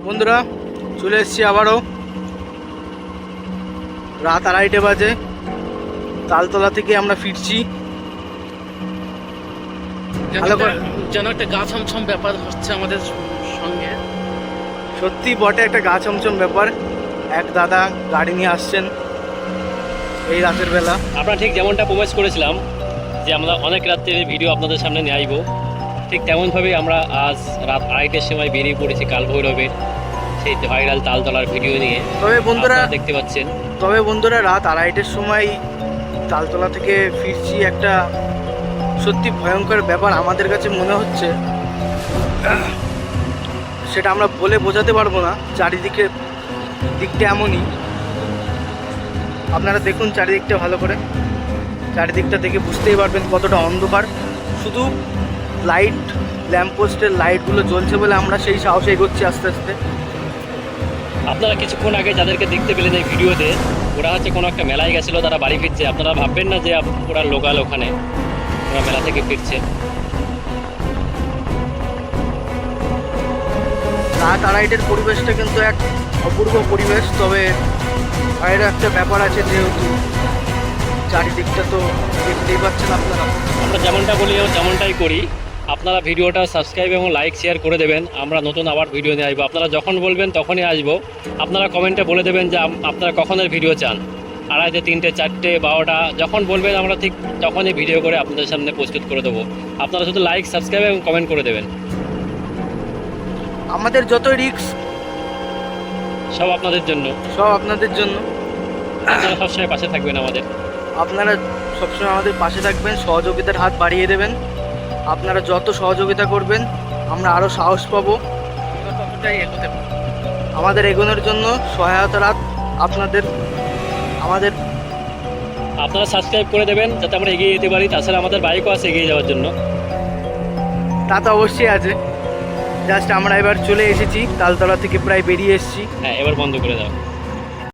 বন্ধুরা চলে এসেছি আবারও। রাত 2:30 বাজে, তালতলা থেকে আমরা ফিরছি। যেন একটা গা ছমছম ব্যাপার হচ্ছে আমাদের সঙ্গে। সত্যি বটে, একটা গা ছমছম ব্যাপার। এক দাদা গাড়ি নিয়ে আসছেন এই রাতের বেলা। আমরা ঠিক যেমনটা প্রবেশ করেছিলাম যে আমরা অনেক রাত্রের ভিডিও আপনাদের সামনে নিয়ে আসবো, ঠিক তেমনভাবেই আমরা আজ রাত 2:30টার সময় বেরিয়ে পড়েছি কালভৈরবের সেই ভাইরাল তালতলার ভিডিও নিয়ে। তবে বন্ধুরা দেখতে পাচ্ছেন, রাত 2:30টার সময় তালতলা থেকে ফিরছি। একটা সত্যি ভয়ঙ্কর ব্যাপার আমাদের কাছে মনে হচ্ছে, সেটা আমরা বলে বোঝাতে পারবো না। চারিদিকে দিকটা এমনই, আপনারা দেখুন চারিদিকটা ভালো করে। চারিদিকটা দেখে বুঝতেই পারবেন কতটা অন্ধকার। শুধু লাইট, ল্যাম্পপোস্টের লাইটগুলো জ্বলছে বলে আমরা সেই সাহসে এগোচ্ছি আস্তে আস্তে। আপনারা কিছুক্ষণ আগে যাদেরকে দেখতে পেলেন এই ভিডিওতে, ওরা হচ্ছে কোনো একটা মেলায় গেছিলো, তারা বাড়ি ফিরছে। আপনারা ভাববেন না যে ওরা লোকাল, ওখানে ওরা মেলা থেকে ফিরছে। রাত 2:30টার পরিবেশটা কিন্তু এক অপূর্ব পরিবেশ। তবে বাইরে একটা ব্যাপার আছে, যেহেতু চারিদিকটা তো দেখতেই পাচ্ছেন আপনারা। আমরা যেমনটা বলি তেমনটাই করি। আপনারা ভিডিওটা সাবস্ক্রাইব এবং লাইক শেয়ার করে দেবেন। আমরা নতুন আবার ভিডিও নিয়ে আসবো। আপনারা যখন বলবেন তখনই আসবো। আপনারা কমেন্টে বলে দেবেন যে আপনারা কখনের ভিডিও চান। 2:30, 3টে, 4টে, 12টা যখন বলবেন আমরা ঠিক তখনই ভিডিও করে আপনাদের সামনে প্রস্তুত করে দেবো। আপনারা শুধু লাইক, সাবস্ক্রাইব এবং কমেন্ট করে দেবেন। আমাদের যত রিস্ক সব আপনাদের জন্য, সব আপনাদের জন্য। আপনারা সবসময় পাশে থাকবেন আমাদের। আপনারা সবসময় আমাদের পাশে থাকবেন, সহযোগিতার হাত বাড়িয়ে দেবেন। আপনারা যত সহযোগিতা করবেন আমরা আরও সাহস পাবো, ততটাই এগোতে পারবো। আমাদের এগোনোর জন্য সহায়তার হাত আমাদের আপনারা সাবস্ক্রাইব করে দেবেন যাতে আমরা এগিয়ে যেতে পারি। তাছাড়া আমাদের বাইকও আছে এগিয়ে যাওয়ার জন্য। তা তো অবশ্যই আছে। জাস্ট আমরা এবার চলে এসেছি, তালতলা থেকে প্রায় বেরিয়ে এসেছি। হ্যাঁ, এবার বন্ধ করে দাও।